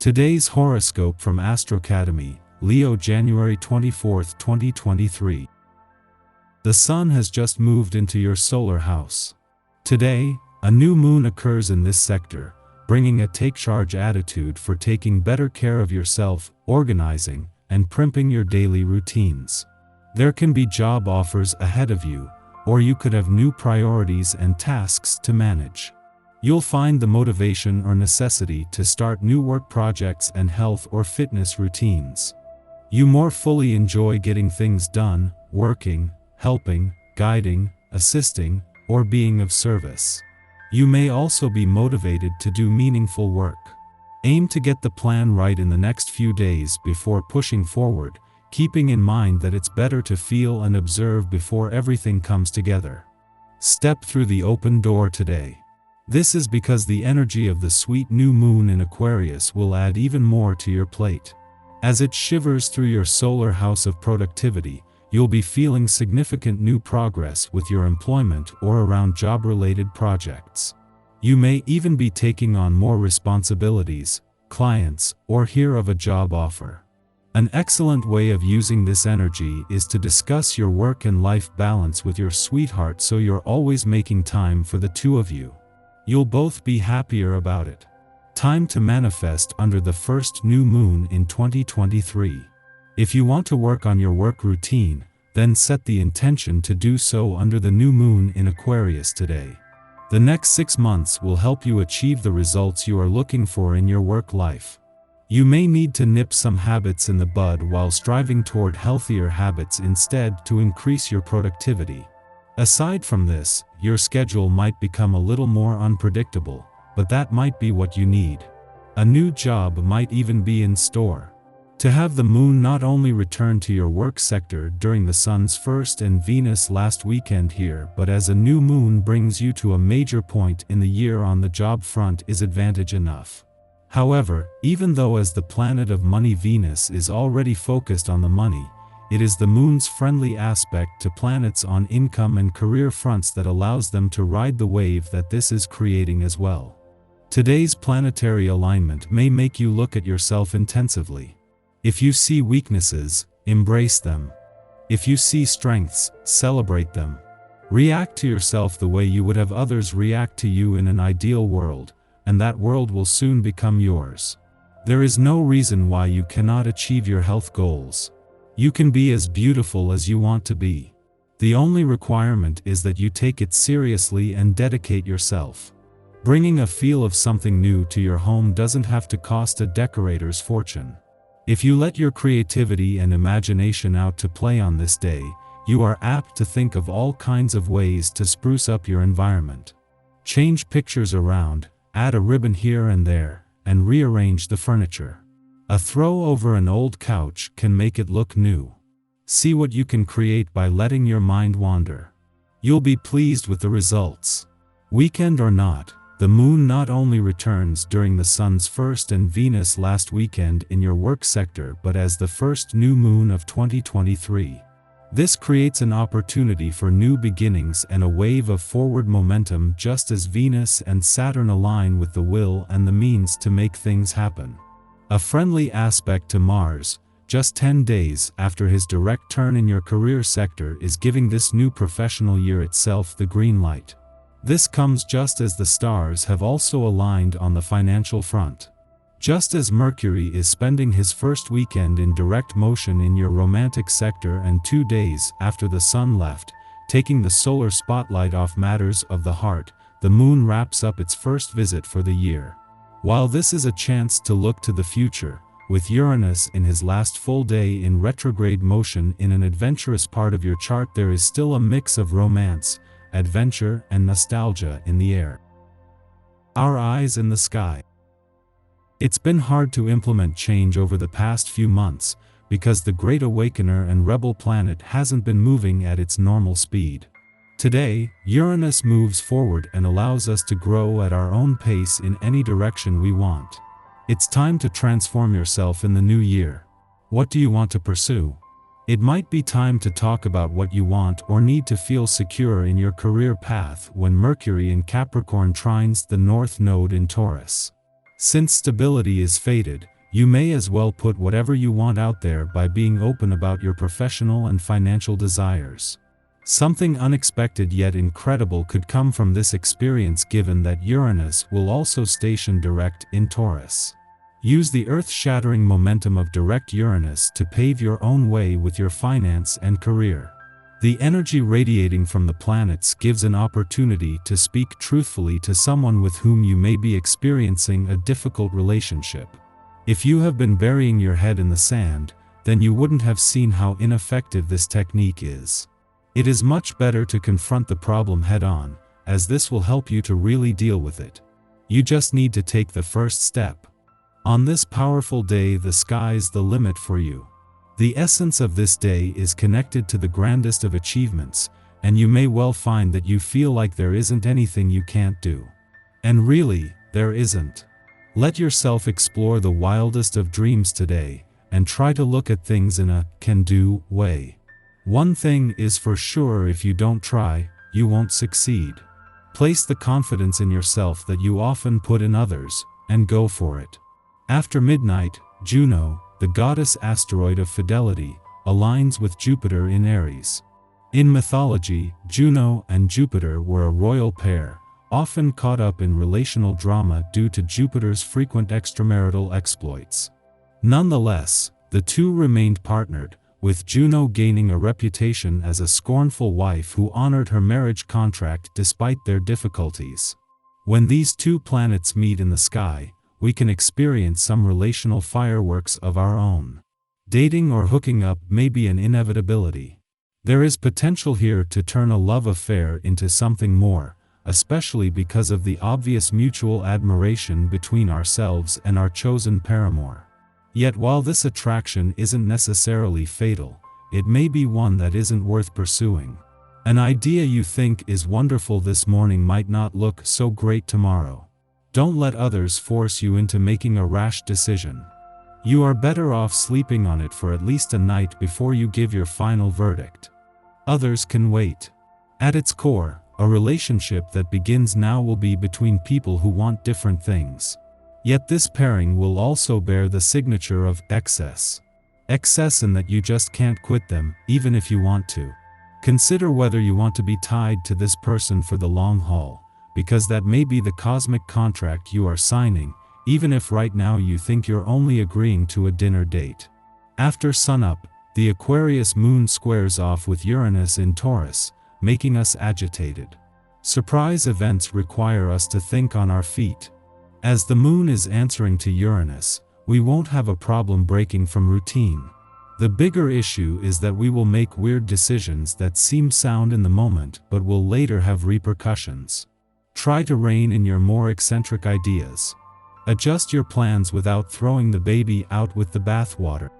Today's horoscope from Astrocademy, Leo January 24, 2023. The sun has just moved into your solar house. Today, a new moon occurs in this sector, bringing a take-charge attitude for taking better care of yourself, organizing, and primping your daily routines. There can be job offers ahead of you, or you could have new priorities and tasks to manage. You'll find the motivation or necessity to start new work projects and health or fitness routines. You more fully enjoy getting things done, working, helping, guiding, assisting, or being of service. You may also be motivated to do meaningful work. Aim to get the plan right in the next few days before pushing forward, keeping in mind that it's better to feel and observe before everything comes together. Step through the open door today. This is because the energy of the sweet new moon in Aquarius will add even more to your plate. As it shivers through your solar house of productivity, you'll be feeling significant new progress with your employment or around job-related projects. You may even be taking on more responsibilities, clients, or hear of a job offer. An excellent way of using this energy is to discuss your work and life balance with your sweetheart so you're always making time for the two of you. You'll both be happier about it. Time to manifest under the first new moon in 2023. If you want to work on your work routine, then set the intention to do so under the new moon in Aquarius today. The next 6 months will help you achieve the results you are looking for in your work life. You may need to nip some habits in the bud while striving toward healthier habits instead to increase your productivity. Aside from this, your schedule might become a little more unpredictable, but that might be what you need. A new job might even be in store. To have the moon not only return to your work sector during the sun's first and Venus last weekend here, but as a new moon brings you to a major point in the year on the job front is advantage enough. However, even though as the planet of money Venus is already focused on the money, it is the moon's friendly aspect to planets on income and career fronts that allows them to ride the wave that this is creating as well. Today's planetary alignment may make you look at yourself intensively. If you see weaknesses, embrace them. If you see strengths, celebrate them. React to yourself the way you would have others react to you in an ideal world, and that world will soon become yours. There is no reason why you cannot achieve your health goals. You can be as beautiful as you want to be. The only requirement is that you take it seriously and dedicate yourself. Bringing a feel of something new to your home doesn't have to cost a decorator's fortune. If you let your creativity and imagination out to play on this day, you are apt to think of all kinds of ways to spruce up your environment. Change pictures around, add a ribbon here and there, and rearrange the furniture. A throw over an old couch can make it look new. See what you can create by letting your mind wander. You'll be pleased with the results. Weekend or not, the moon not only returns during the sun's first and Venus last weekend in your work sector but as the first new moon of 2023. This creates an opportunity for new beginnings and a wave of forward momentum just as Venus and Saturn align with the will and the means to make things happen. A friendly aspect to Mars, just 10 days after his direct turn in your career sector, is giving this new professional year itself the green light. This comes just as the stars have also aligned on the financial front. Just as Mercury is spending his first weekend in direct motion in your romantic sector and 2 days after the sun left, taking the solar spotlight off matters of the heart, the moon wraps up its first visit for the year. While this is a chance to look to the future, with Uranus in his last full day in retrograde motion in an adventurous part of your chart, there is still a mix of romance, adventure, and nostalgia in the air. Our eyes in the sky. It's been hard to implement change over the past few months because the Great Awakener and rebel planet hasn't been moving at its normal speed. Today, Uranus moves forward and allows us to grow at our own pace in any direction we want. It's time to transform yourself in the new year. What do you want to pursue? It might be time to talk about what you want or need to feel secure in your career path when Mercury in Capricorn trines the North Node in Taurus. Since stability is faded, you may as well put whatever you want out there by being open about your professional and financial desires. Something unexpected yet incredible could come from this experience, given that Uranus will also station direct in Taurus. Use the earth-shattering momentum of direct Uranus to pave your own way with your finance and career. The energy radiating from the planets gives an opportunity to speak truthfully to someone with whom you may be experiencing a difficult relationship. If you have been burying your head in the sand, then you wouldn't have seen how ineffective this technique is. It is much better to confront the problem head-on, as this will help you to really deal with it. You just need to take the first step. On this powerful day, the sky's the limit for you. The essence of this day is connected to the grandest of achievements, and you may well find that you feel like there isn't anything you can't do. And really, there isn't. Let yourself explore the wildest of dreams today, and try to look at things in a can-do way. One thing is for sure: if you don't try, you won't succeed. Place the confidence in yourself that you often put in others, and go for it. After midnight, Juno, the goddess asteroid of fidelity, aligns with Jupiter in Aries. In mythology, Juno and Jupiter were a royal pair, often caught up in relational drama due to Jupiter's frequent extramarital exploits. Nonetheless, the two remained partnered, with Juno gaining a reputation as a scornful wife who honored her marriage contract despite their difficulties. When these two planets meet in the sky, we can experience some relational fireworks of our own. Dating or hooking up may be an inevitability. There is potential here to turn a love affair into something more, especially because of the obvious mutual admiration between ourselves and our chosen paramour. Yet while this attraction isn't necessarily fatal, it may be one that isn't worth pursuing. An idea you think is wonderful this morning might not look so great tomorrow. Don't let others force you into making a rash decision. You are better off sleeping on it for at least a night before you give your final verdict. Others can wait. At its core, a relationship that begins now will be between people who want different things. Yet this pairing will also bear the signature of excess. Excess in that you just can't quit them, even if you want to. Consider whether you want to be tied to this person for the long haul, because that may be the cosmic contract you are signing, even if right now you think you're only agreeing to a dinner date. After sunup, the Aquarius moon squares off with Uranus in Taurus, making us agitated. Surprise events require us to think on our feet. As the moon is answering to Uranus, we won't have a problem breaking from routine. The bigger issue is that we will make weird decisions that seem sound in the moment but will later have repercussions. Try to rein in your more eccentric ideas. Adjust your plans without throwing the baby out with the bathwater.